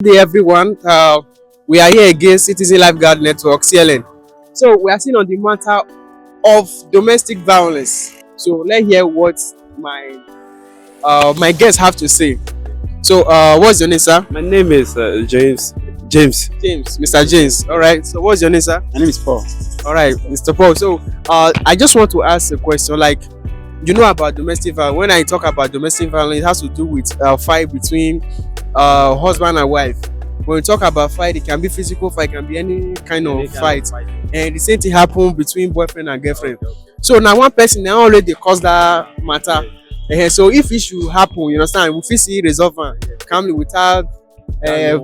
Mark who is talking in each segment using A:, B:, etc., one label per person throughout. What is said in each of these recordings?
A: Good day, everyone. We are here again, Citizen Lifeguard Network (CLN). So we are still on the matter of domestic violence. So let's hear what my guests have to say. So what's your name, sir?
B: My name is James. James.
A: James, Mr. James. All right. So what's your name, sir?
B: My name is Paul.
A: All right, Mr. Paul. So I just want to ask a question. Like, you know about domestic violence. When I talk about domestic violence, it has to do with fight between husband and wife. When we talk about fight, it can be physical fight, it can be any kind of fight. And the same thing happen between boyfriend and girlfriend. So now one person now already caused that matter. So if issue happen, you understand, we fit see resolve am calmly without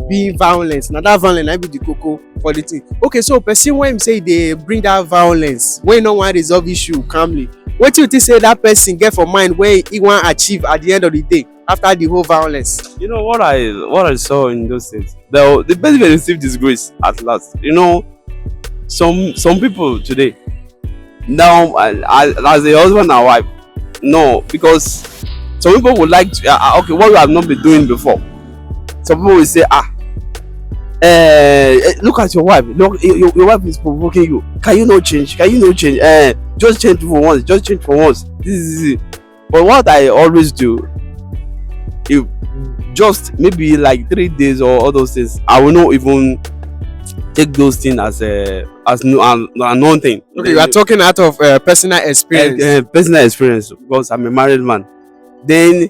A: being violent. Now that violence na be the koko for the thing. Okay, so person when say they bring that violence, when no one resolve issue calmly, what you think say that person get for mind where he want achieve at the end of the day after the whole violence?
B: You know what I saw in those things. The person will receive disgrace at last. You know, some people today now as a husband and wife, no, because some people would like to okay, what you have not been doing before. Some people will say look at your wife. Look, your wife is provoking you. Can you not change? Can you not change? Just change for once. Just change for once. This is it. But what I always do, if just maybe like 3 days or all those things, I will not even take those things as known thing.
A: Okay, you are talking out of personal experience.
B: Personal experience, because I'm a married man. Then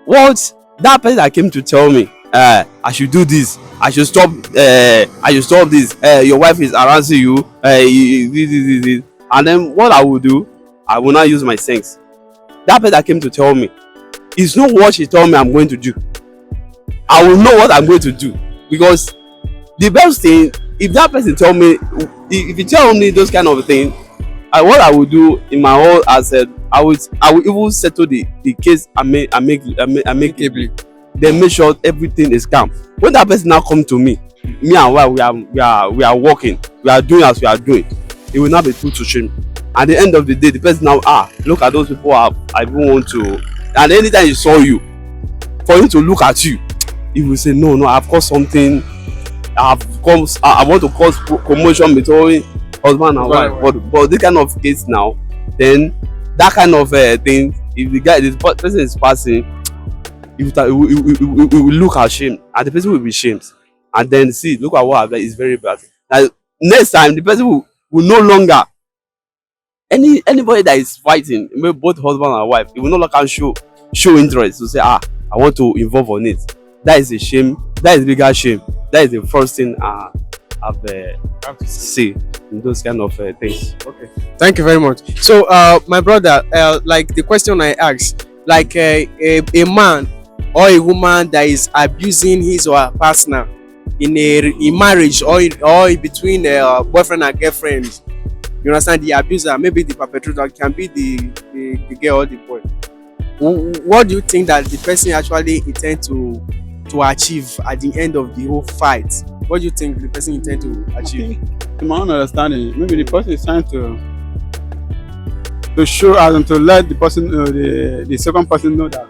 B: what that person that came to tell me, I should do this, I should stop this, your wife is harassing you, this. And then what I will do, I will not use my sense. That person that came to tell me, it's not what she told me I'm going to do. I will know what I'm going to do, because the best thing, if that person tell me, if he tell me those kind of things, what I will do in my whole asset, I will even settle the case and make it, then make sure everything is calm. When that person now come to me and wife, we are working, we are doing as we are doing, it will not be put to shame. At the end of the day, the person now look at those people I even want to, and anytime he saw you, for him to look at you, he will say no, I've caused something, I want to cause commotion between husband and wife. But this kind of case now, then that kind of thing, if this person is passing, he will look ashamed, and the person will be shamed, and then see, look at what I've done is very bad. Now next time the person will no longer, anybody that is fighting, maybe both husband and wife, he will no longer show interest to say I want to involve on it. That is a shame. That is bigger shame. That is the first thing I have to say in those kind of things.
A: Okay, thank you very much. So my brother, like the question I asked, like a man or a woman that is abusing his or her partner in marriage or between boyfriend and girlfriend, you understand, the abuser, maybe the perpetrator can be the girl or the boy. What do you think that the person actually intend to achieve at the end of the whole fight? What do you think the person intend to achieve?
C: To my own understanding, maybe the person is trying to show and to let the person, the second person know that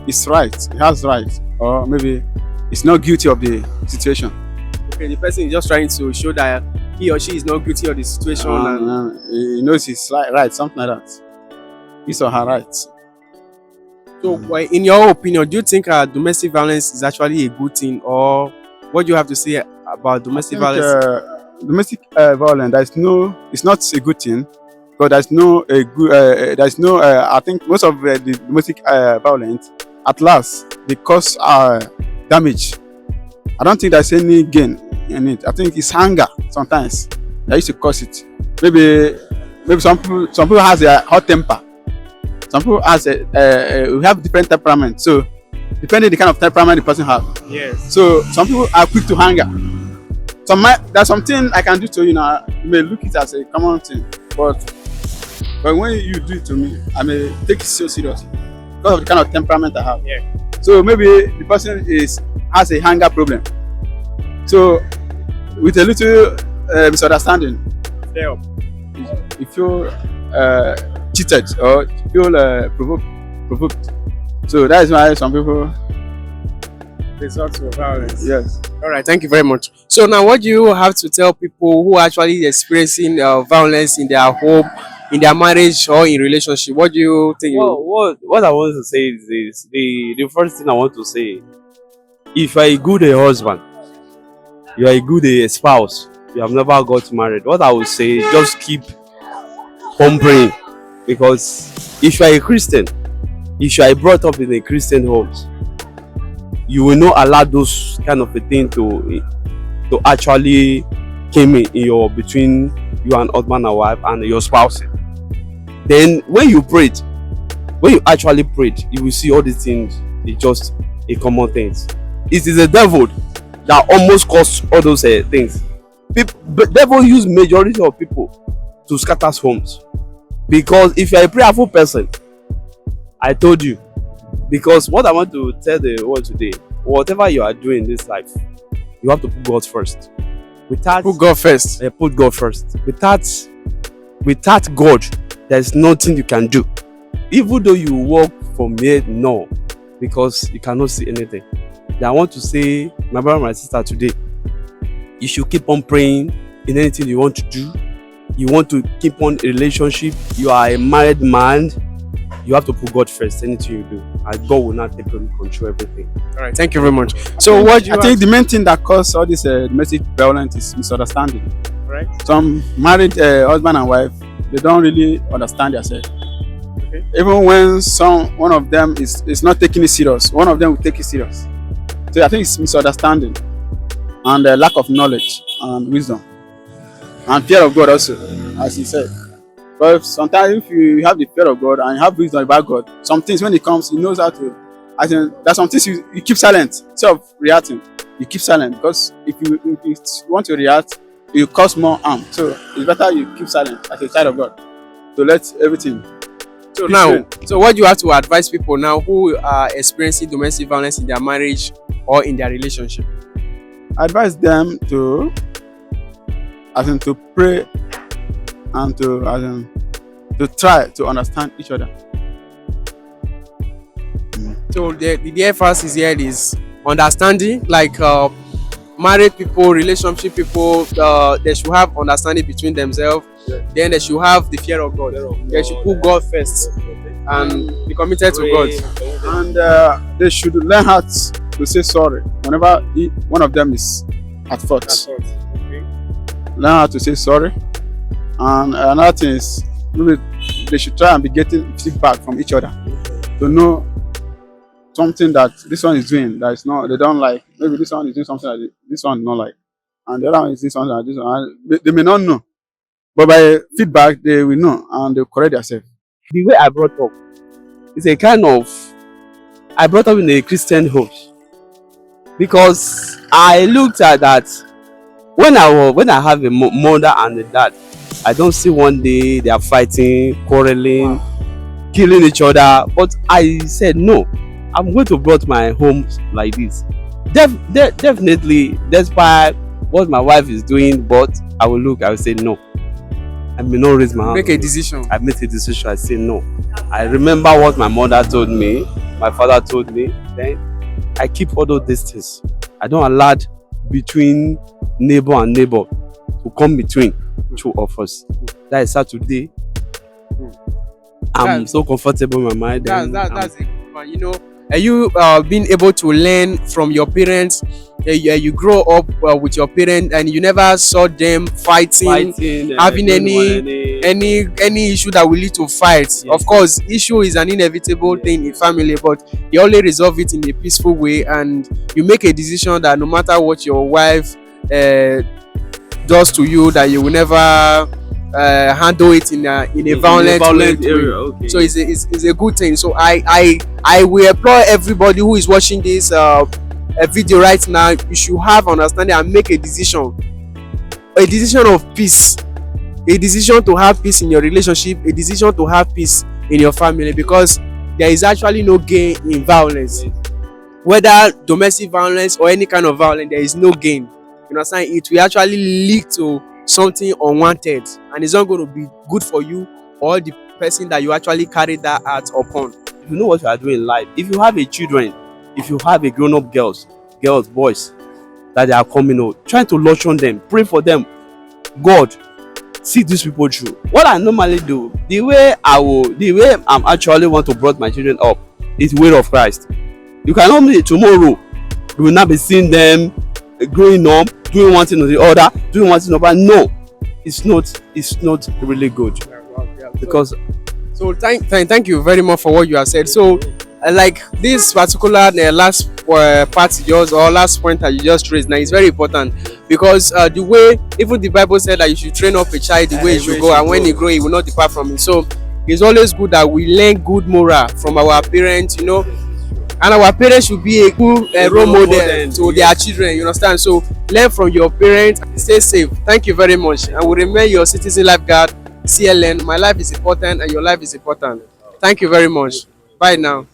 C: he's right, he has right, or maybe he's not guilty of the situation.
A: Okay, the person is just trying to show that he or she is not guilty of the situation, and
C: he knows he's right, something like that. His or her rights.
A: So, in your opinion, do you think domestic violence is actually a good thing, or what do you have to say about domestic violence?
C: Domestic violence, it's not a good thing, because I think most of the domestic violence, at last, they cause damage. I don't think there's any gain in it. I think it's anger sometimes that used to cause it. Maybe some people has a hot temper. Some people we have different temperament. So depending the kind of temperament the person has.
A: Yes.
C: So some people are quick to anger. There's something I can do to you now. You may look it as a common thing, but when you do it to me, I may take it so seriously because of the kind of temperament I have.
A: Yeah.
C: So maybe the person has a anger problem. So with a little misunderstanding,
A: Yeah.
C: you feel cheated or feel provoked. So that is why some people
A: resort to violence.
C: Yes.
A: All right, thank you very much. So now, what do you have to tell people who are actually experiencing violence in their home, in their marriage, or in relationship? What do you think?
B: What I want to say is this: the first thing I want to say, if you are a good husband, you are a good spouse, you have never got married. What I would say, just keep on praying, because if you are a Christian, if you are brought up in a Christian homes, you will not allow those kind of a thing to actually came in your between you and husband and wife and your spouse. Then when you prayed, when you actually prayed, you will see all these things. It's just a common thing. It is the devil that almost caused all those things. The devil use majority of people to scatter homes, because if you are a prayerful person, I told you. Because what I want to tell the world today, whatever you are doing in this life, you have to put God first. Without
A: Put God first.
B: put God first. Without God, there is nothing you can do. Even though you walk from here, no, because you cannot see anything. Then I want to say, my brother, my sister, today, you should keep on praying in anything you want to do. You want to keep on a relationship. You are a married man. You have to put God first. Anything you do, and God will not take control everything.
A: All right, thank you very much. So, what do you
C: I think the main thing that causes all this domestic violence is misunderstanding.
A: right?
C: Some married husband and wife, they don't really understand themselves.
A: Okay.
C: Even when one of them is not taking it serious, one of them will take it serious. So I think it's misunderstanding and lack of knowledge and wisdom and fear of God also, as he said. But sometimes if you have the fear of God and you have wisdom about God, some things when it comes, he knows how to. I think there's some things you keep silent instead of reacting. You keep silent, because if you want to react, you cause more harm. So it's better you keep silent as a child of God to let everything.
A: So now, so what do you have to advise people now who are experiencing domestic violence in their marriage or in their relationship?
C: Advise them to pray and to try to understand each other.
A: So the emphasis here is understanding, like married people, relationship people, they should have understanding between themselves.
C: Yeah.
A: Then they should have the fear of God. They should put God first and be committed to God.
C: And they should learn how to say sorry whenever one of them is at fault. Learn how to say sorry. And another thing is, maybe they should try and be getting feedback from each other to know something that this one is doing that is not, they don't like. Maybe this one is doing something that this one not like, and the other one is doing something that this one. And they may not know, but by feedback they will know and they will correct themselves.
B: The way I brought up is a kind of, I brought up in a Christian home, because I looked at that when I have a mother and a dad, I don't see one day they are fighting, quarreling, killing each other. But I said no, I'm going to brought my home like this. Definitely, despite what my wife is doing, but I will say no. I may not raise my hand.
A: Make a decision.
B: I made a decision. I say no. I remember what my mother told me, my father told me. Then I keep all those distance. I don't allow between neighbor and neighbor to come between two of us. That is how today I'm so comfortable in my mind.
A: That's a good one. You know, are you being able to learn from your parents? You grow up with your parents and you never saw them fighting having any issue that will lead to fights. Yes. Of course, issue is an inevitable thing in family, but you only resolve it in a peaceful way, and you make a decision that no matter what your wife does to you, that you will never handle it in a violent area. Okay. So it's a good thing. So I will employ everybody who is watching this a video right now. You should have understanding and make a decision of peace, a decision to have peace in your relationship, a decision to have peace in your family, because there is actually no gain in violence. Whether domestic violence or any kind of violence, there is no gain. You understand? It will actually lead to something unwanted, and it's not going to be good for you or the person that you actually carry that out upon.
B: If you know what you are doing in life, if you have a children, if you have a grown-up girls girls, boys that they are coming out, trying to latch on them, pray for them. God, see these people through. What I normally do, the way I'm actually want to brought my children up is the way of Christ. You can normally tomorrow you will not be seeing them growing up, doing one thing or the other, doing one thing or the other. No, it's not really good. Because
A: So thank you very much for what you have said. So like this particular last part yours or last point that you just raised now is very important, because the way even the Bible said that you should train up a child the way he should go, and when he grow he will not depart from it. So it's always good that we learn good moral from our parents, you know, and our parents should be a good role model to their children, you understand. So learn from your parents, stay safe. Thank you very much, and we remain your citizen lifeguard CLN. My life is important and your life is important. Thank you very much. Bye now.